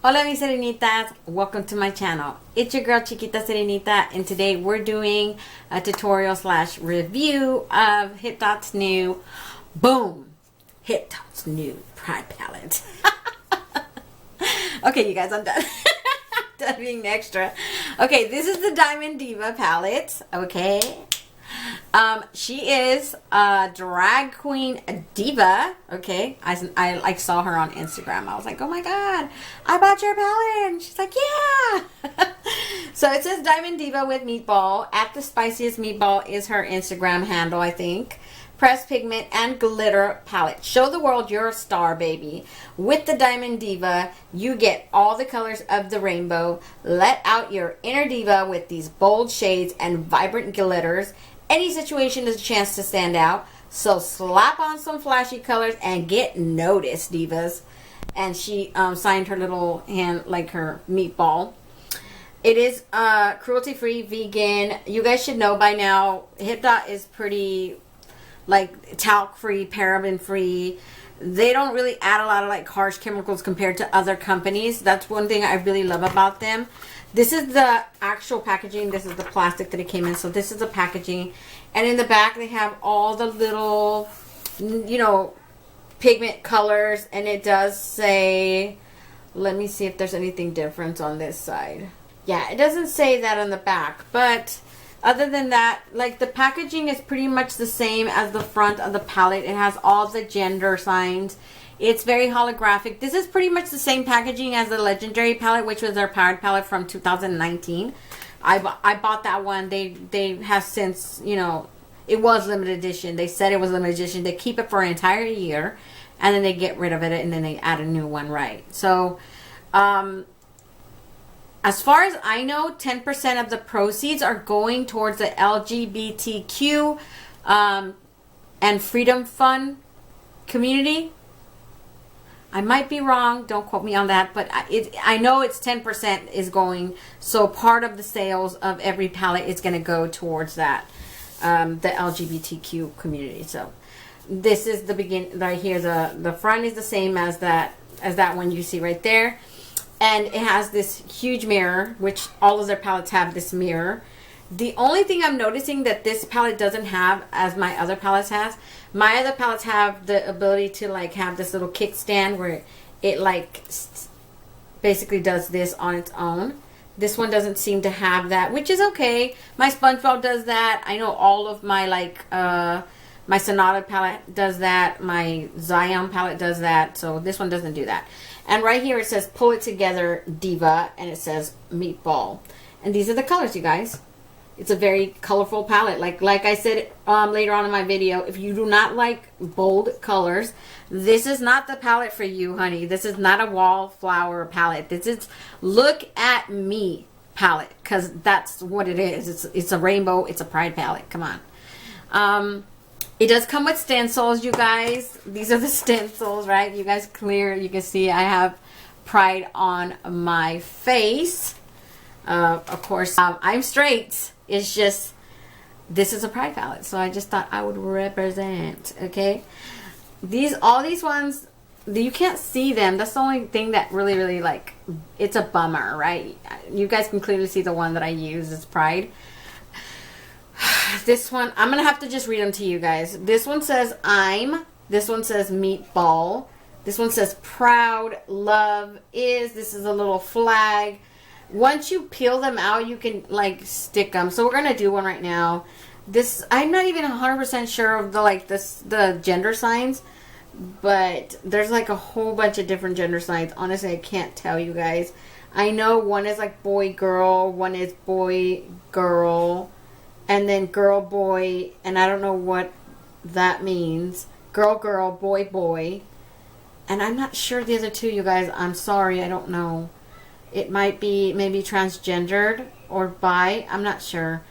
Hola mis serenitas, welcome to my channel. It's your girl Chiquita Serenita, and today we're doing a tutorial slash review of Hipdot's new Hipdot's new Pride palette. Okay, you guys, I'm done. Done being extra. Okay, this is the Diamond Diva palette. Okay. She is a drag queen, a diva. Okay, I like saw her on Instagram. I was like, oh my god, I bought your palette. And she's like, yeah. So it says Diamond Diva with Meatball. At the Spiciest Meatball is her Instagram handle, I think. Pressed pigment and glitter palette. Show the world you're a star, baby. With the Diamond Diva, you get all the colors of the rainbow. Let out your inner diva with these bold shades and vibrant glitters. Any situation is a chance to stand out. So slap on some flashy colors and get noticed, divas. And she signed her little hand like her meatball. It is cruelty-free, vegan. You guys should know by now, Hipdot is pretty like talc-free, paraben-free. They don't really add a lot of like harsh chemicals compared to other companies. That's one thing I really love about them. This is the actual packaging. This is the plastic that it came in. So this is the packaging. And in the back, they have all the little, you know, pigment colors. And it does say, let me see if there's anything different on this side. Yeah, it doesn't say that on the back. But other than that, like the packaging is pretty much the same as the front of the palette. It has all the gender signs. It's very holographic. This is pretty much the same packaging as the Legendary palette, which was their powered palette from 2019. I bought that one. They have since, you know, it was limited edition. They said it was limited edition. They keep it for an entire year, and then they get rid of it, and then they add a new one, right? So, as far as I know, 10% of the proceeds are going towards the LGBTQ and Freedom Fund community. I might be wrong. Don't quote me on that. But I know it's 10% is going. So part of the sales of every palette is going to go towards that, the LGBTQ community. So this is the begin right here. The front is the same as that one you see right there. And it has this huge mirror, which all of their palettes have this mirror. The only thing I'm noticing that this palette doesn't have, as my other palettes has, my other palettes have the ability to like have this little kickstand where it like basically does this on its own. This one doesn't seem to have that, which is okay. My SpongeBob does that. I know all of my like my Sonata palette does that. My Zion palette does that. So this one doesn't do that. And right here it says Pull It Together Diva, and it says Meatball. And these are the colors, you guys. It's a very colorful palette. Like I said later on in my video, if you do not like bold colors, this is not the palette for you, honey. This is not a wallflower palette. This is Look at Me palette, because that's what it is. It's a rainbow. It's a pride palette. Come on. It does come with stencils, you guys. These are the stencils, right? You guys clear. You can see I have pride on my face. Of course, I'm straight. It's just, this is a pride palette. So I just thought I would represent, okay? All these ones, you can't see them. That's the only thing that really, like, it's a bummer, right? You guys can clearly see the one that I use is pride. This one, I'm going to have to just read them to you guys. This one says I'm. This one says Meatball. This one says Proud, Love Is. This is a little flag. Once you peel them out, you can like stick them. So we're going to do one right now. This, I'm not even 100% sure of the gender signs. But there's like a whole bunch of different gender signs. Honestly, I can't tell you guys. I know one is like boy, girl. One is boy, girl. And then girl, boy, and I don't know what that means. Girl, girl, boy, boy. And I'm not sure the other two, you guys. I'm sorry, I don't know. It might be maybe transgendered or bi. I'm not sure.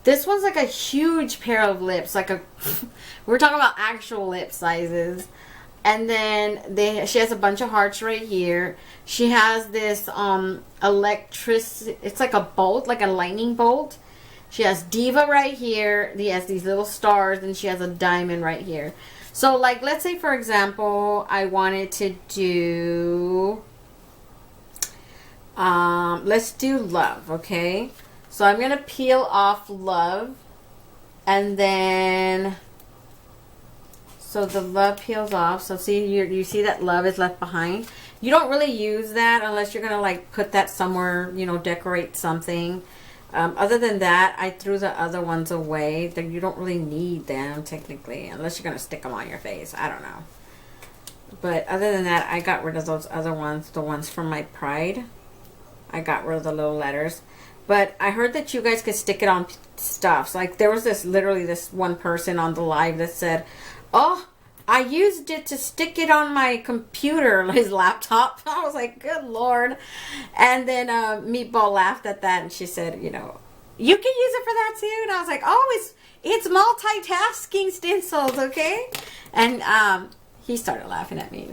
This one's like a huge pair of lips. Like we're talking about actual lip sizes. And then she has a bunch of hearts right here. She has this it's like a bolt, like a lightning bolt. She has Diva right here. She has these little stars, and she has a diamond right here. So, like, let's say, for example, I wanted to do Let's do Love, okay? So I'm going to peel off Love. And then, so the Love peels off. So see, you see that Love is left behind. You don't really use that unless you're going to like put that somewhere, you know, decorate something. Other than that, I threw the other ones away. That you don't really need them technically, unless you're going to stick them on your face. I don't know. But other than that, I got rid of those other ones, the ones from my Pride. I got rid of the little letters. But I heard that you guys could stick it on stuff. So like there was literally this one person on the live that said, oh, I used it to stick it on my computer, his laptop. I was like, good Lord. And then Meatball laughed at that and she said, you know, you can use it for that too. And I was like, oh, it's multitasking stencils, okay? And he started laughing at me.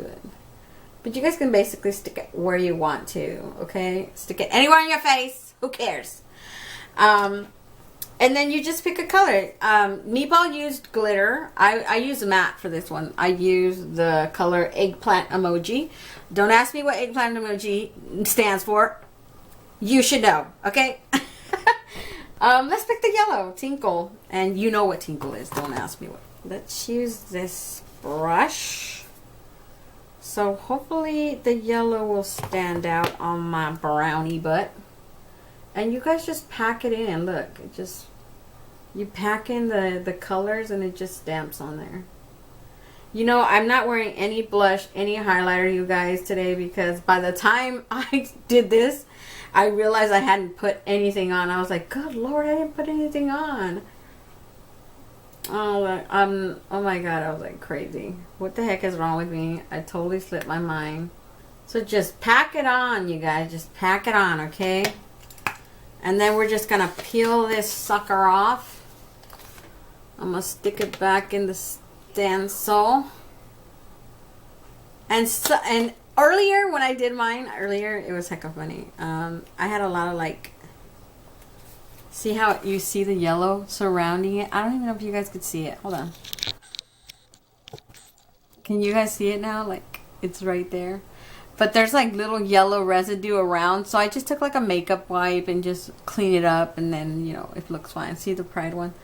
But you guys can basically stick it where you want to, okay? Stick it anywhere on your face. Who cares? And then you just pick a color. Meatball used glitter. I use matte for this one. I use the color Eggplant Emoji. Don't ask me what Eggplant Emoji stands for. You should know, okay? Let's pick the yellow, Tinkle. And you know what Tinkle is. Don't ask me what. Let's use this brush. So hopefully the yellow will stand out on my brownie butt. And you guys just pack it in. Look, it just, you pack in the colors and it just stamps on there. You know, I'm not wearing any blush, any highlighter, you guys, today, because by the time I did this, I realized I hadn't put anything on. I was like, good Lord, I didn't put anything on. Oh, oh my God, I was like crazy. What the heck is wrong with me? I totally slipped my mind. So just pack it on, you guys. Just pack it on, okay? And then we're just gonna peel this sucker off. I'm gonna stick it back in the stencil. And earlier when I did mine, it was hecka funny. I had a lot of like, see how you see the yellow surrounding it? I don't even know if you guys could see it. Hold on. Can you guys see it now? Like, it's right there. But there's like little yellow residue around. So I just took like a makeup wipe and just clean it up. And then, you know, it looks fine. See the Pride one?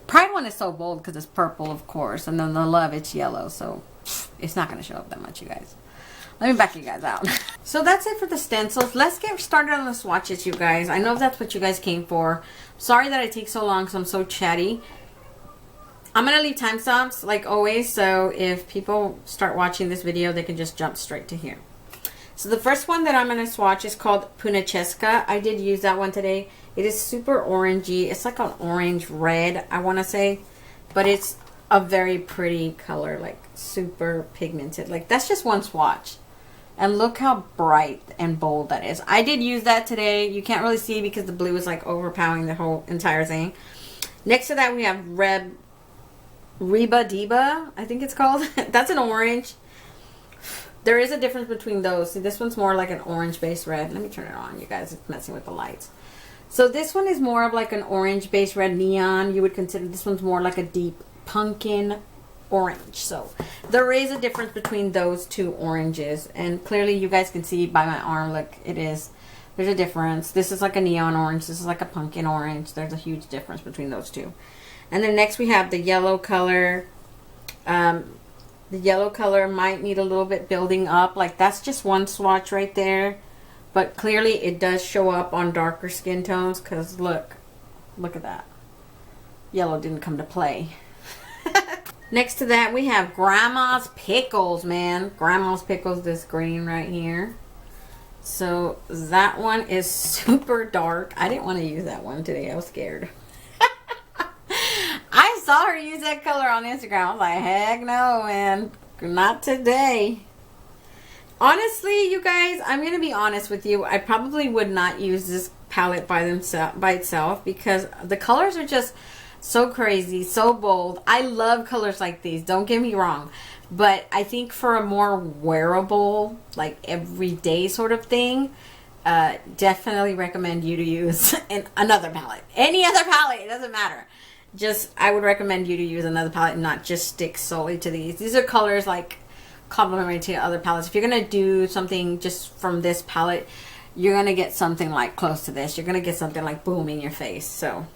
Pride one is so bold because it's purple, of course. And then the Love, it's yellow. So it's not going to show up that much, you guys. Let me back you guys out. So that's it for the stencils. Let's get started on the swatches, you guys. I know that's what you guys came for. Sorry that I take so long because I'm so chatty. I'm going to leave timestamps like always. So if people start watching this video, they can just jump straight to here. So the first one that I'm going to swatch is called Puna Cheska. I did use that one today. It is super orangey. It's like an orange red, I want to say. But it's a very pretty color, like super pigmented. Like that's just one swatch. And look how bright and bold that is. I did use that today. You can't really see because the blue is like overpowering the whole entire thing. Next to that we have Reba Diva, I think it's called. That's an orange. There is a difference between those. See, this one's more like an orange based red. Let me turn it on, you guys. It's messing with the lights. So this one is more of like an orange based red neon. You would consider this one's more like a deep pumpkin orange. So there is a difference between those two oranges. And clearly you guys can see by my arm, look, there's a difference. This is like a neon orange. This is like a pumpkin orange. There's a huge difference between those two. And then next we have the yellow color. The yellow color might need a little bit building up. Like that's just one swatch right there. But clearly it does show up on darker skin tones because look at that. Yellow didn't come to play. Next to that we have Grandma's Pickles, man. Grandma's Pickles, this green right here. So that one is super dark. I didn't want to use that one today. I was scared. I saw her use that color on Instagram. I was like, heck no, man. Not today. Honestly, you guys, I'm going to be honest with you. I probably would not use this palette by itself because the colors are just so crazy, so bold. I love colors like these. Don't get me wrong. But I think for a more wearable, like everyday sort of thing, definitely recommend you to use another palette. Any other palette, it doesn't matter. Just, I would recommend you to use another palette and not just stick solely to these. These are colors like complementary to other palettes. If you're going to do something just from this palette, you're going to get something like close to this. You're going to get something like boom in your face. So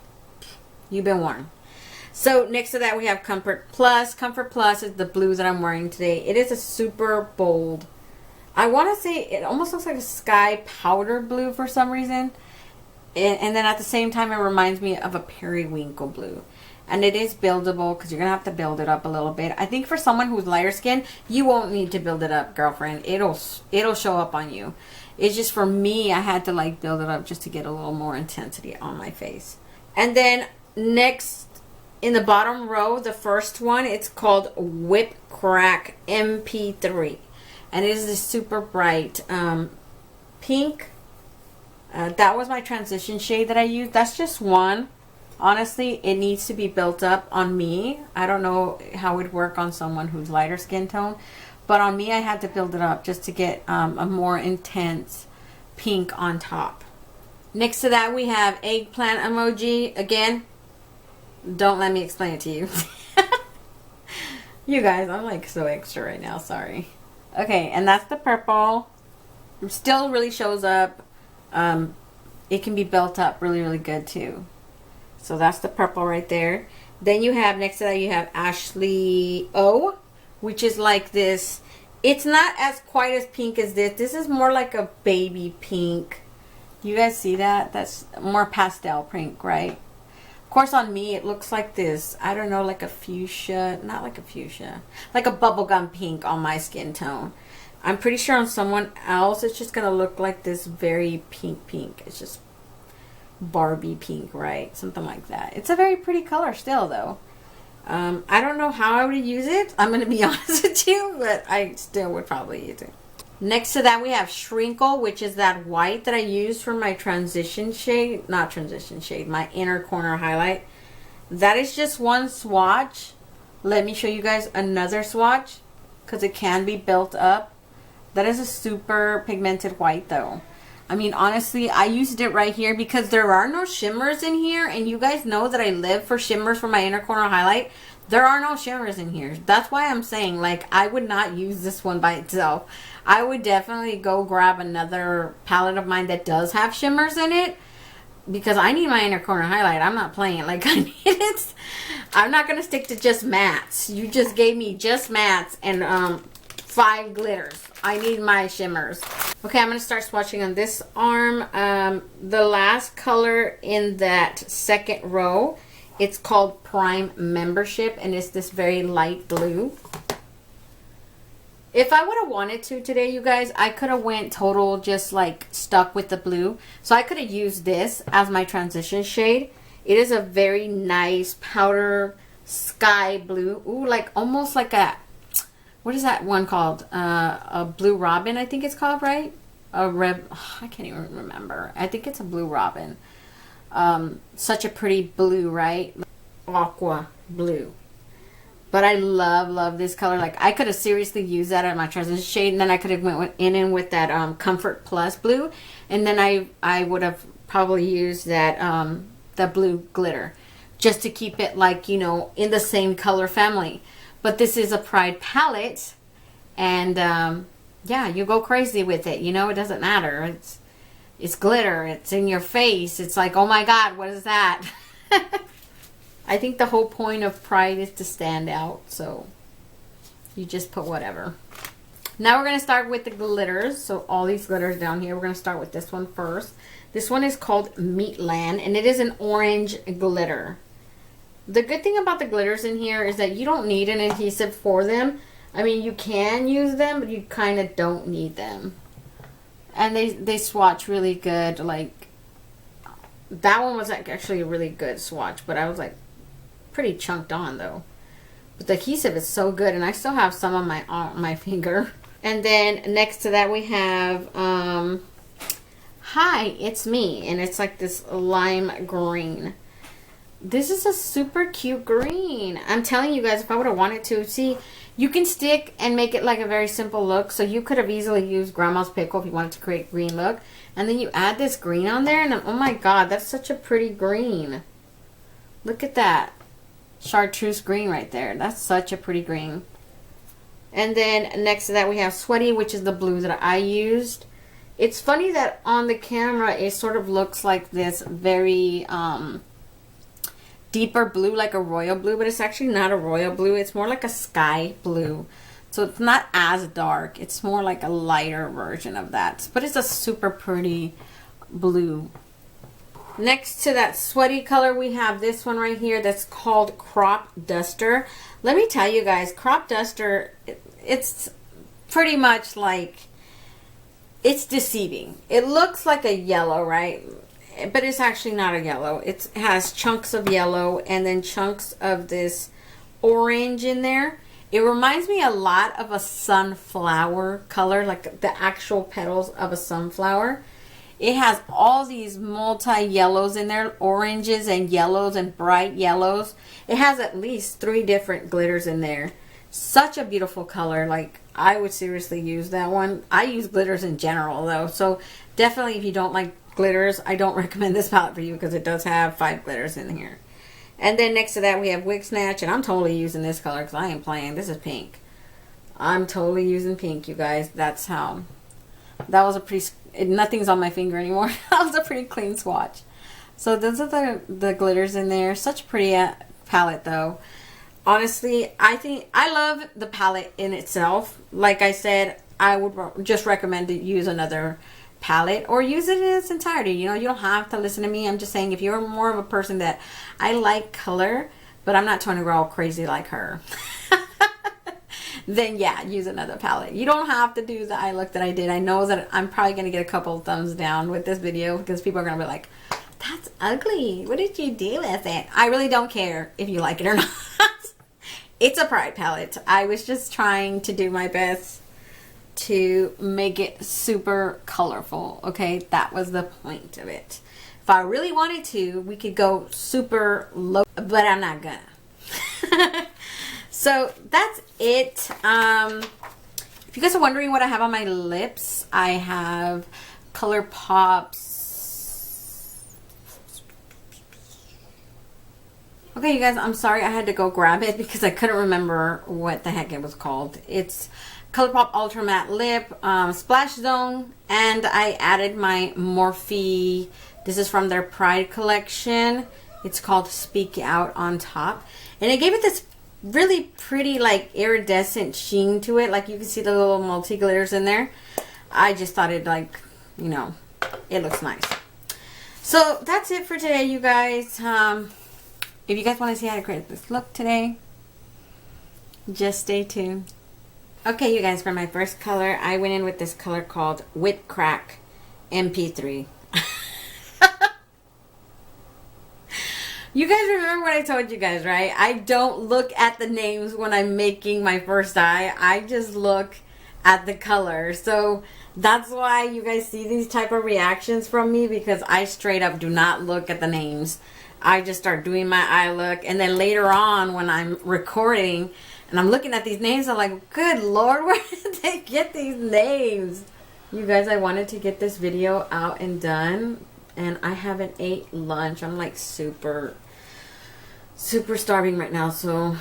you've been warned. So next to that we have Comfort Plus. Comfort Plus is the blue that I'm wearing today. It is a super bold, I want to say it almost looks like a sky powder blue for some reason. And then at the same time it reminds me of a periwinkle blue. And it is buildable because you're going to have to build it up a little bit. I think for someone who's lighter skin, you won't need to build it up, girlfriend. It'll show up on you. It's just for me, I had to like build it up just to get a little more intensity on my face. And then next in the bottom row, the first one, it's called Whip Crack MP3. And it is this super bright pink. That was my transition shade that I used. That's just one. Honestly, it needs to be built up on me. I don't know how it would work on someone who's lighter skin tone. But on me, I had to build it up just to get a more intense pink on top. Next to that, we have Eggplant Emoji. Again, don't let me explain it to you. You guys, I'm like so extra right now. Sorry. Okay, and that's the purple. It still really shows up. It can be built up really, really good too. So that's the purple right there. Then you have, next to that, you have Ashley O, which is like this. It's not as quite as pink as this. This is more like a baby pink. You guys see that? That's more pastel pink, right? Of course, on me, it looks like this. I don't know, like a fuchsia. Not like a fuchsia. Like a bubblegum pink on my skin tone. I'm pretty sure on someone else, it's just going to look like this very pink. It's just Barbie pink, right? Something like that. It's a very pretty color still, though. I don't know how I would use it. I'm going to be honest with you, but I still would probably use it. Next to that, we have Shrinkle, which is that white that I used for my transition shade. Not transition shade, my inner corner highlight. That is just one swatch. Let me show you guys another swatch because it can be built up. That is a super pigmented white, though. I mean, honestly, I used it right here because there are no shimmers in here. And you guys know that I live for shimmers for my inner corner highlight. There are no shimmers in here. That's why I'm saying, like, I would not use this one by itself. I would definitely go grab another palette of mine that does have shimmers in it. Because I need my inner corner highlight. I'm not playing. Like, I need it. I'm not going to stick to just mattes. You just gave me just mattes and 5 glitters. I need my shimmers. Okay, I'm going to start swatching on this arm. The last color in that second row, it's called Prime Membership, and it's this very light blue. If I would have wanted to today, you guys, I could have went total just like stuck with the blue. So I could have used this as my transition shade. It is a very nice powder sky blue. Ooh, like almost like a, what is that one called? A Blue Robin, I think it's called, right? I can't even remember. I think it's a Blue Robin. Such a pretty blue, right? Aqua blue. But I love this color. Like, I could have seriously used that at my transition shade. And then I could have went in with that Comfort Plus blue. And then I would have probably used that the blue glitter. Just to keep it, like, you know, in the same color family. But this is a Pride palette. And, yeah, you go crazy with it. You know, it doesn't matter. It's glitter. It's in your face. It's like, oh my God, what is that? I think the whole point of Pride is to stand out, so you just put whatever. Now we're going to start with the glitters. So all these glitters down here, we're going to start with this one first. This one is called Meatland, and it is an orange glitter. The good thing about the glitters in here is that you don't need an adhesive for them. I mean, you can use them, but you kind of don't need them. And they swatch really good. Like, that one was actually a really good swatch, but I was like, pretty chunked on though. But the adhesive is so good, and I still have some on my finger. And then next to that we have Hi, It's Me, and it's like this lime green. This is a super cute green. I'm telling you guys, if I would have wanted to, see, you can stick and make it like a very simple look. So you could have easily used Grandma's Pickle if you wanted to create a green look. And then you add this green on there, and oh my God, that's such a pretty green. Look at that. Chartreuse green right there. That's such a pretty green. And then next to that we have Sweaty, which is the blue that I used. It's funny that on the camera it sort of looks like this very deeper blue, like a royal blue, but it's actually not a royal blue. It's more like a sky blue. So it's not as dark. It's more like a lighter version of that. But it's a super pretty blue. Next to that sweaty color, we have this one right here that's called Crop Duster. Let me tell you guys, Crop Duster, it's pretty much like, it's deceiving. It looks like a yellow, right? But it's actually not a yellow. It has chunks of yellow and then chunks of this orange in there. It reminds me a lot of a sunflower color, like the actual petals of a sunflower. It has all these multi-yellows in there, oranges and yellows and bright yellows. It has at least 3 different glitters in there. Such a beautiful color. Like, I would seriously use that one. I use glitters in general though, so definitely if you don't like glitters, I don't recommend this palette for you because it does have 5 glitters in here. And then next to that we have Wig Snatch, and I'm totally using this color because I ain't playing. This is pink. I'm totally using pink, you guys. That's how. That was a pretty, nothing's on my finger anymore. That was a pretty clean swatch. So those are the glitters in there. Such a pretty palette though. Honestly, I think I love the palette in itself. Like I said, I would just recommend to use another palette or use it in its entirety. You know, you don't have to listen to me. I'm just saying if you're more of a person that I like color, but I'm not trying to go all crazy like her, then yeah, use another palette. You don't have to do the eye look that I did. I know that I'm probably going to get a couple of thumbs down with this video because people are going to be like, that's ugly. What did you do with it? I really don't care if you like it or not. It's a Pride palette. I was just trying to do my best to make it super colorful. Okay, that was the point of it. If I really wanted to, we could go super low, but I'm not gonna. So that's it. If you guys are wondering what I have on my lips, I have ColourPop's. Okay, you guys, I'm sorry I had to go grab it because I couldn't remember what the heck it was called. It's ColourPop Ultra Matte Lip, Splash Zone, and I added my Morphe. This is from their Pride collection. It's called Speak Out on top. And it gave it this really pretty, like, iridescent sheen to it. Like, you can see the little multi-glitters in there. I just thought it, like, you know, it looks nice. So, that's it for today, you guys. If you guys want to see how to create this look today, just stay tuned. Okay, you guys, for my first color, I went in with this color called Whip Crack MP3. You guys remember what I told you guys, right? I don't look at the names when I'm making my first eye. I just look at the color. So that's why you guys see these type of reactions from me, because I straight up do not look at the names. I just start doing my eye look, and then later on when I'm recording and I'm looking at these names, I'm like, good Lord, where did they get these names? You guys, I wanted to get this video out and done, and I haven't ate lunch. I'm like super starving right now, so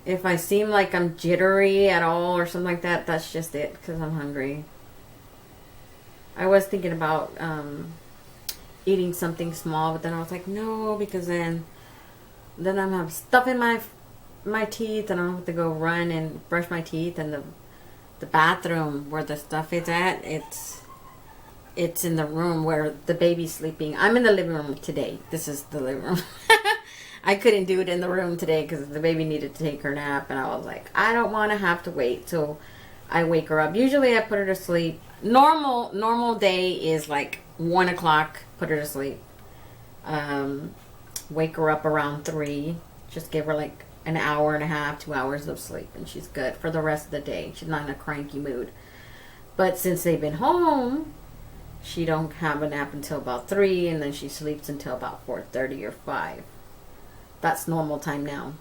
if I seem like I'm jittery at all or something like that, that's just it, because I'm hungry. I was thinking about eating something small, but then I was like, no, because then I'm gonna have stuff in my teeth, and I'll have to go run and brush my teeth, and the bathroom where the stuff is at, it's in the room where the baby's sleeping. I'm in the living room today. This is the living room. I couldn't do it in the room today because the baby needed to take her nap, and I was like, I don't want to have to wait till I wake her up. Usually I put her to sleep. Normal day is like 1 o'clock, put her to sleep. Wake her up around 3. Just give her like an hour and a half, 2 hours of sleep, and she's good for the rest of the day. She's not in a cranky mood. But since they've been home, she don't have a nap until about 3, and then she sleeps until about 4:30 or 5. That's normal time now.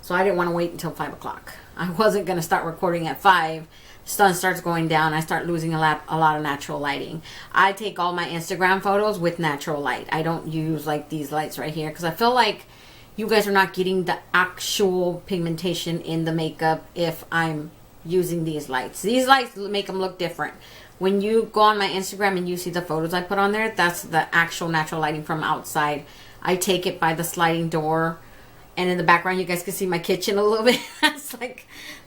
So I didn't want to wait until 5 o'clock. I wasn't going to start recording at 5. Sun starts going down. I start losing a lot of natural lighting. I take all my Instagram photos with natural light. I don't use like these lights right here because I feel like you guys are not getting the actual pigmentation in the makeup if I'm using these lights. These lights make them look different. when you go on my Instagram and you see the photos I put on there, that's the actual natural lighting from outside. I take it by the sliding door, and in the background you guys can see my kitchen a little bit.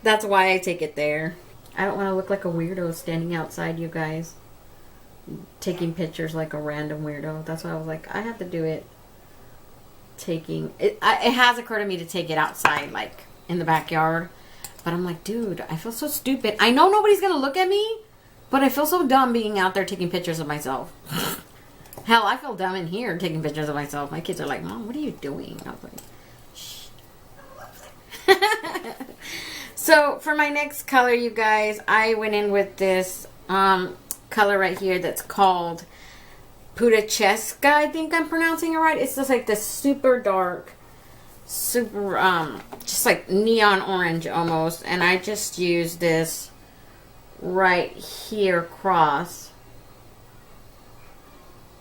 That's why I take it there. I don't want to look like a weirdo standing outside, you guys, taking pictures like a random weirdo. That's why I was like, I have to do it. It has occurred to me to take it outside, like in the backyard, but I'm like, dude, I feel so stupid. I know nobody's gonna look at me, but I feel so dumb being out there taking pictures of myself. Hell, I feel dumb in here taking pictures of myself. My kids are like, Mom, what are you doing? I was like, shh. So for my next color, you guys, I went in with this color right here that's called Puna Cheska. I think I'm pronouncing it right. It's just like this super dark, super just like neon orange almost, and I just used this right here across.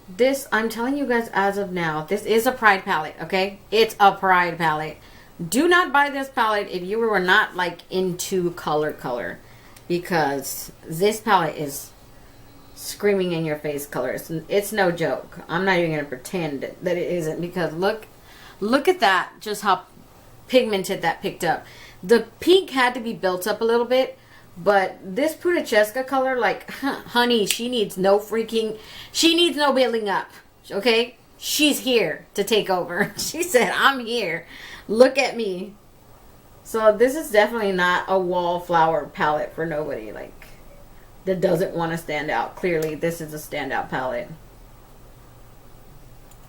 This, I'm telling you guys as of now, this is a Pride palette, okay? It's a Pride palette. Do not buy this palette if you were not like into color, because this palette is screaming in your face colors. It's no joke. I'm not even gonna pretend that it isn't, because look at that, just how pigmented that picked up. The pink had to be built up a little bit, but this Puna Cheska color, like, honey, she needs no building up, okay? She's here to take over. She said, I'm here. Look at me. So this is definitely not a wallflower palette for nobody, like, that doesn't want to stand out. Clearly, this is a standout palette.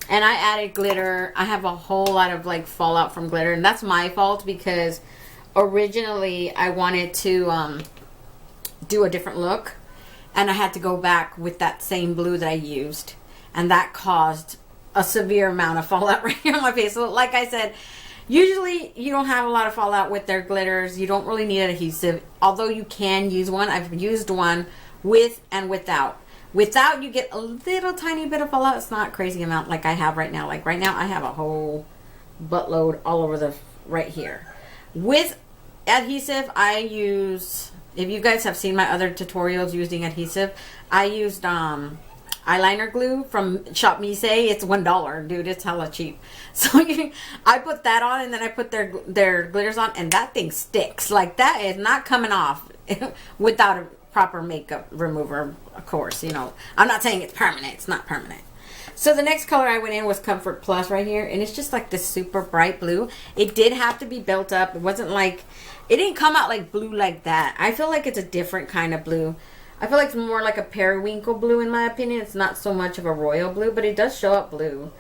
And I added glitter. I have a whole lot of, like, fallout from glitter, and that's my fault, because originally I wanted to do a different look, and I had to go back with that same blue that I used, and that caused a severe amount of fallout right here on my face. So like I said, usually you don't have a lot of fallout with their glitters. You don't really need adhesive, although you can use one. I've used one with and without. Without, you get a little tiny bit of fallout. It's not a crazy amount like I have right now. Like right now I have a whole buttload all over the right here. With adhesive, I use, if you guys have seen my other tutorials using adhesive, I used eyeliner glue from Shop Mise. It's $1, dude. It's hella cheap. So I put that on, and then I put their glitters on, and that thing sticks. Like, that is not coming off without a proper makeup remover, of course. You know, I'm not saying it's permanent. It's not permanent. So the next color I went in was Comfort Plus right here, and it's just like this super bright blue. It did have to be built up. It wasn't like, it didn't come out like blue like that. I feel like it's a different kind of blue. I feel like it's more like a periwinkle blue in my opinion. It's not so much of a royal blue, but it does show up blue.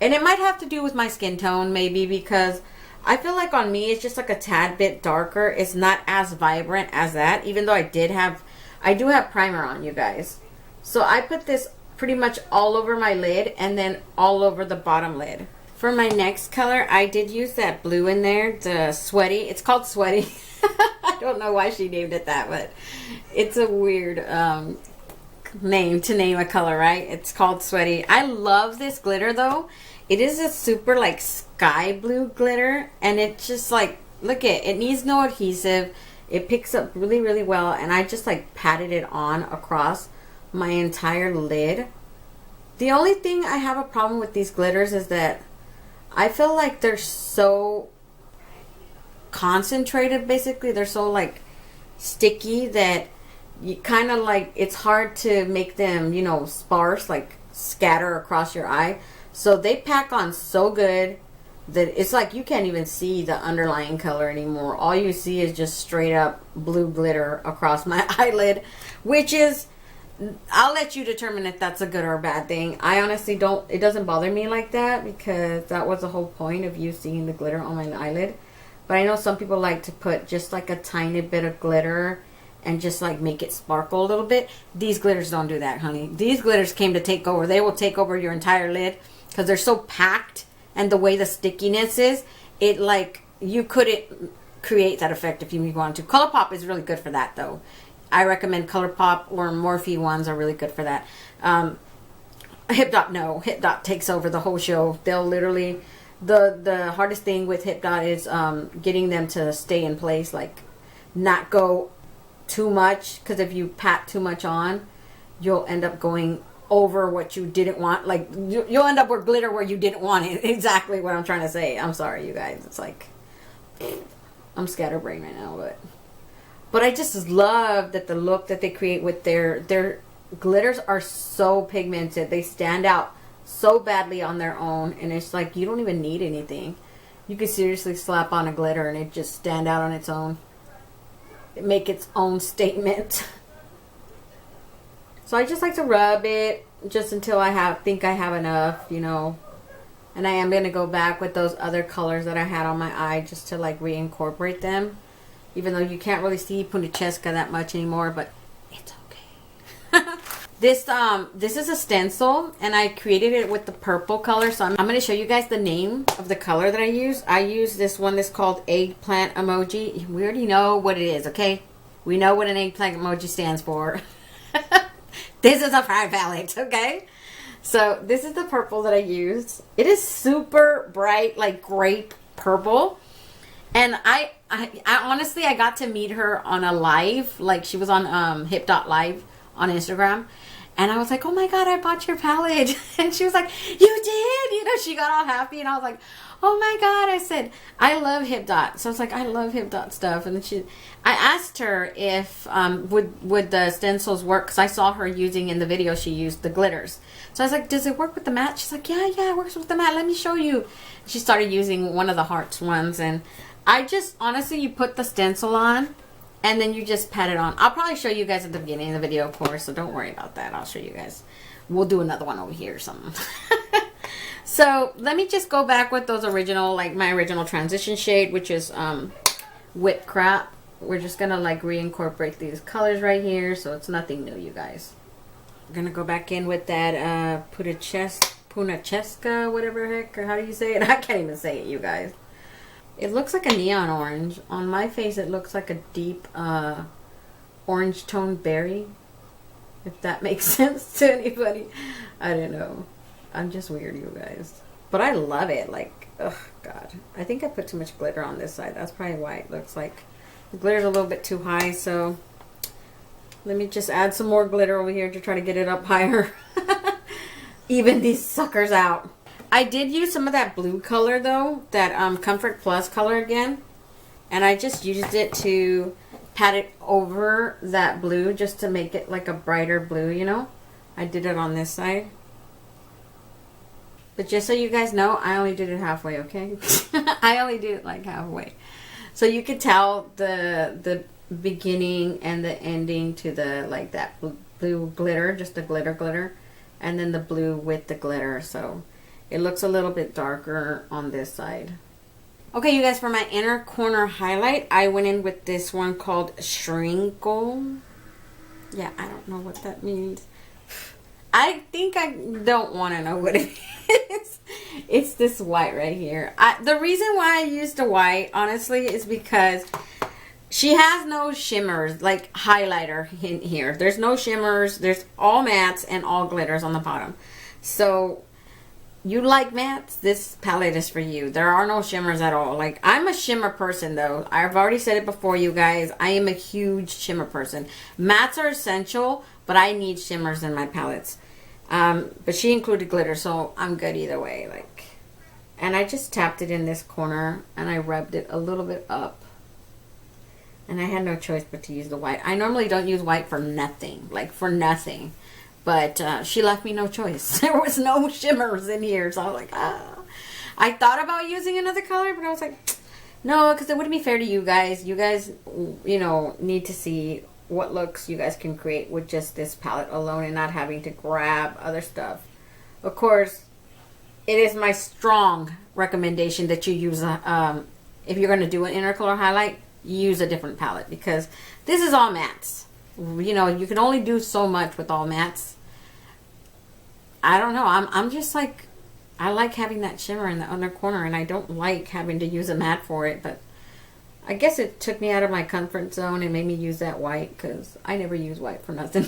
And it might have to do with my skin tone maybe, because I feel like on me it's just like a tad bit darker. It's not as vibrant as that, even though I do have primer on, you guys. So I put this pretty much all over my lid and then all over the bottom lid. For my next color, I did use that blue in there, the Sweaty. It's called Sweaty. I don't know why she named it that, but it's a weird name to name a color, right? It's called Sweaty. I love this glitter though. It is a super like sky blue glitter, and it's just like, look at it. It needs no adhesive. It picks up really, really well, and I just like patted it on across my entire lid. The only thing I have a problem with these glitters is that I feel like they're so concentrated, basically. They're so like sticky that you kind of like, it's hard to make them, you know, sparse, like scatter across your eye. So they pack on so good that it's like you can't even see the underlying color anymore. All you see is just straight up blue glitter across my eyelid, which is, I'll let you determine if that's a good or a bad thing. I honestly don't, it doesn't bother me like that, because that was the whole point of you seeing the glitter on my eyelid. But I know some people like to put just like a tiny bit of glitter and just like make it sparkle a little bit. These glitters don't do that, honey. These glitters came to take over. They will take over your entire lid because they're so packed, and the way the stickiness is, it like, you couldn't create that effect if you wanted to. ColourPop is really good for that though. I recommend ColourPop or Morphe ones are really good for that. Hipdot, no. Hipdot takes over the whole show. They'll literally, the hardest thing with Hipdot is getting them to stay in place, like not go too much, because if you pat too much on, you'll end up going over what you didn't want. Like, you'll end up with glitter where you didn't want it. Exactly what I'm trying to say. I'm sorry, you guys. It's like, I'm scatterbrained right now, but I just love that the look that they create with their glitters are so pigmented. They stand out so badly on their own, and it's like you don't even need anything. You could seriously slap on a glitter and it just stand out on its own. It make its own statement. So I just like to rub it just until I think I have enough, you know. And I am going to go back with those other colors that I had on my eye just to like reincorporate them. Even though you can't really see Puna Cheska that much anymore, but it's okay. This is a stencil, and I created it with the purple color. So I'm going to show you guys the name of the color that I use. I use this one that's called Eggplant Emoji. We already know what it is, okay? We know what an eggplant emoji stands for. This is a pride palette, okay? So this is the purple that I used. It is super bright, like grape purple. And I honestly, I got to meet her on a live. Like, she was on Hipdot live on Instagram. And I was like, oh my God, I bought your palette. And she was like, you did? You know, she got all happy. And I was like, oh my God. I said, I love Hipdot. So I was like, I love Hipdot stuff. And then I asked her if, would the stencils work? Because I saw her using in the video, she used the glitters. So I was like, does it work with the matte? She's like, yeah, it works with the matte. Let me show you. She started using one of the hearts ones. And I just, honestly, you put the stencil on. And then you just pat it on. I'll probably show you guys at the beginning of the video, of course. So don't worry about that. I'll show you guys. We'll do another one over here or something. So let me just go back with those original, like my original transition shade, which is Whipped Crap. We're just going to like reincorporate these colors right here. So it's nothing new, you guys. I'm going to go back in with that Puna Cheska, whatever heck, or how do you say it? I can't even say it, you guys. It looks like a neon orange. On my face, it looks like a deep orange toned berry. If that makes sense to anybody. I don't know. I'm just weird, you guys. But I love it. Like, oh, God. I think I put too much glitter on this side. That's probably why it looks like the glitter's a little bit too high. So let me just add some more glitter over here to try to get it up higher. Even these suckers out. I did use some of that blue color though, that Comfort Plus color again. And I just used it to pat it over that blue just to make it like a brighter blue, you know. I did it on this side. But just so you guys know, I only did it halfway, okay? I only did it like halfway. So you could tell the beginning and the ending to the, like that blue glitter, just the glitter. And then the blue with the glitter, so it looks a little bit darker on this side. Okay, you guys, for my inner corner highlight, I went in with this one called Shrinkle. Yeah, I don't know what that means. I think I don't want to know what it is. It's this white right here. The reason why I used the white, honestly, is because she has no shimmers, like highlighter in here. There's no shimmers. There's all mattes and all glitters on the bottom. So you like mattes, this palette is for you. There are no shimmers at all. Like, I'm a shimmer person though. I've already said it before, you guys. I am a huge shimmer person. Mattes are essential, but I need shimmers in my palettes. But she included glitter, so I'm good either way. Like, and I just tapped it in this corner and I rubbed it a little bit up. And I had no choice but to use the white. I normally don't use white for nothing, like for nothing. But she left me no choice. There was no shimmers in here. So I was like, ah. I thought about using another color, but I was like, no, because it wouldn't be fair to you guys. You guys, you know, need to see what looks you guys can create with just this palette alone and not having to grab other stuff. Of course, it is my strong recommendation that you use, if you're going to do an inner color highlight, use a different palette, because this is all mattes. You know, you can only do so much with all mattes. I don't know. I'm just like, I like having that shimmer in the other corner, and I don't like having to use a matte for it. But I guess it took me out of my comfort zone and made me use that white, because I never use white for nothing.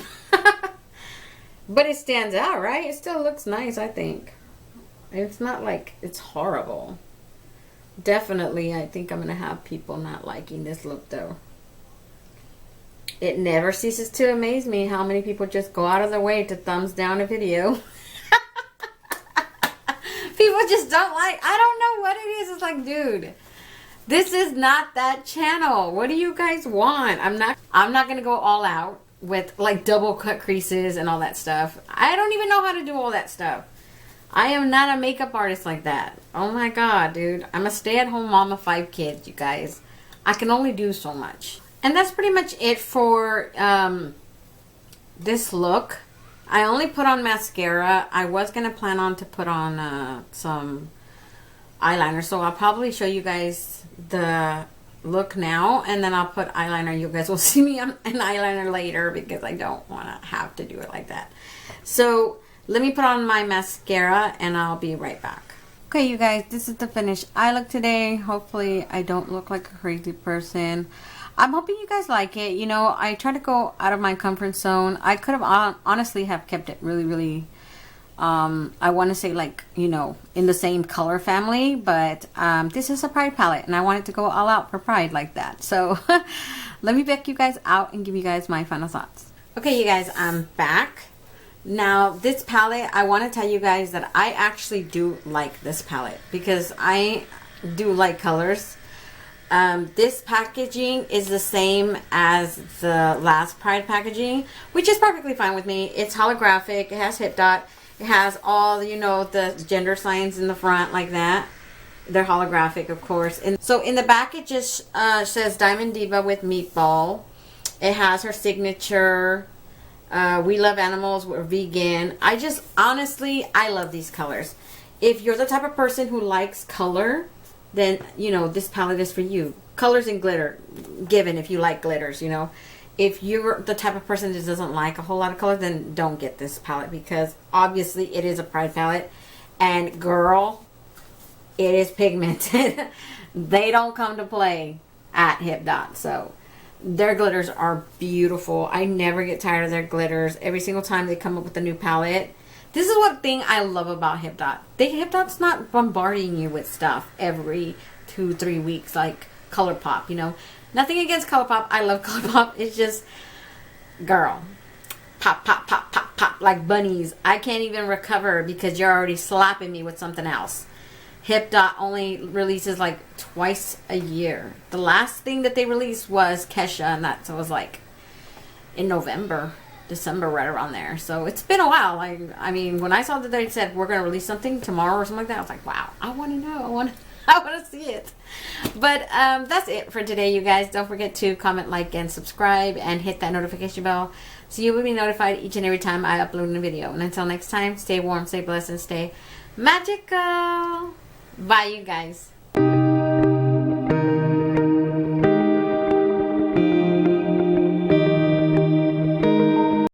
But it stands out, right? It still looks nice, I think. It's not like it's horrible. Definitely, I think I'm going to have people not liking this look, though. It never ceases to amaze me how many people just go out of their way to thumbs down a video. People just don't like, I don't know what it is. It's like, dude, this is not that channel. What do you guys want? I'm not going to go all out with like double cut creases and all that stuff. I don't even know how to do all that stuff. I am not a makeup artist like that. Oh my God, dude. I'm a stay-at-home mom of 5 kids, you guys. I can only do so much. And that's pretty much it for this look. I only put on mascara. I was going to plan on to put on some eyeliner. So I'll probably show you guys the look now. And then I'll put eyeliner. You guys will see me on an eyeliner later because I don't want to have to do it like that. So let me put on my mascara and I'll be right back. Okay, you guys, this is the finished eye look today. Hopefully I don't look like a crazy person. I'm hoping you guys like it. You know, I try to go out of my comfort zone. I could have honestly have kept it really, I want to say like, you know, in the same color family. But this is a Pride palette and I wanted to go all out for Pride like that. So let me back you guys out and give you guys my final thoughts. Okay, you guys, I'm back. Now, this palette, I want to tell you guys that I actually do like this palette because I do like colors. This packaging is the same as the last Pride packaging, which is perfectly fine with me. It's holographic. It has Hipdot. It has all, you know, the gender signs in the front like that. They're holographic, of course. And so in the back, it just says Diamond Diva with Meatball. It has her signature. We love animals. We're vegan. Honestly, I love these colors. If you're the type of person who likes color, then, you know, this palette is for you. Colors and glitter, given if you like glitters, you know. If you're the type of person that doesn't like a whole lot of color, then don't get this palette because obviously it is a Pride palette. And girl, it is pigmented. They don't come to play at Hipdot. So their glitters are beautiful. I never get tired of their glitters. Every single time they come up with a new palette. This is one thing I love about Hipdot. Hipdot's not bombarding you with stuff every 2-3 weeks like ColourPop, you know. Nothing against ColourPop. I love ColourPop. It's just, girl, pop, pop, pop, pop, pop, like bunnies. I can't even recover because you're already slapping me with something else. Hipdot only releases like twice a year. The last thing that they released was Kesha, and that was like in November. December, right around there. So it's been a while. I mean, when I saw that they said we're going to release something tomorrow or something like that, I was like, wow, I want to know. I want to see it. But that's it for today, you guys. Don't forget to comment, like, and subscribe, and hit that notification bell so you will be notified each and every time I upload a video. And until next time, stay warm, stay blessed, and stay magical. Bye, you guys.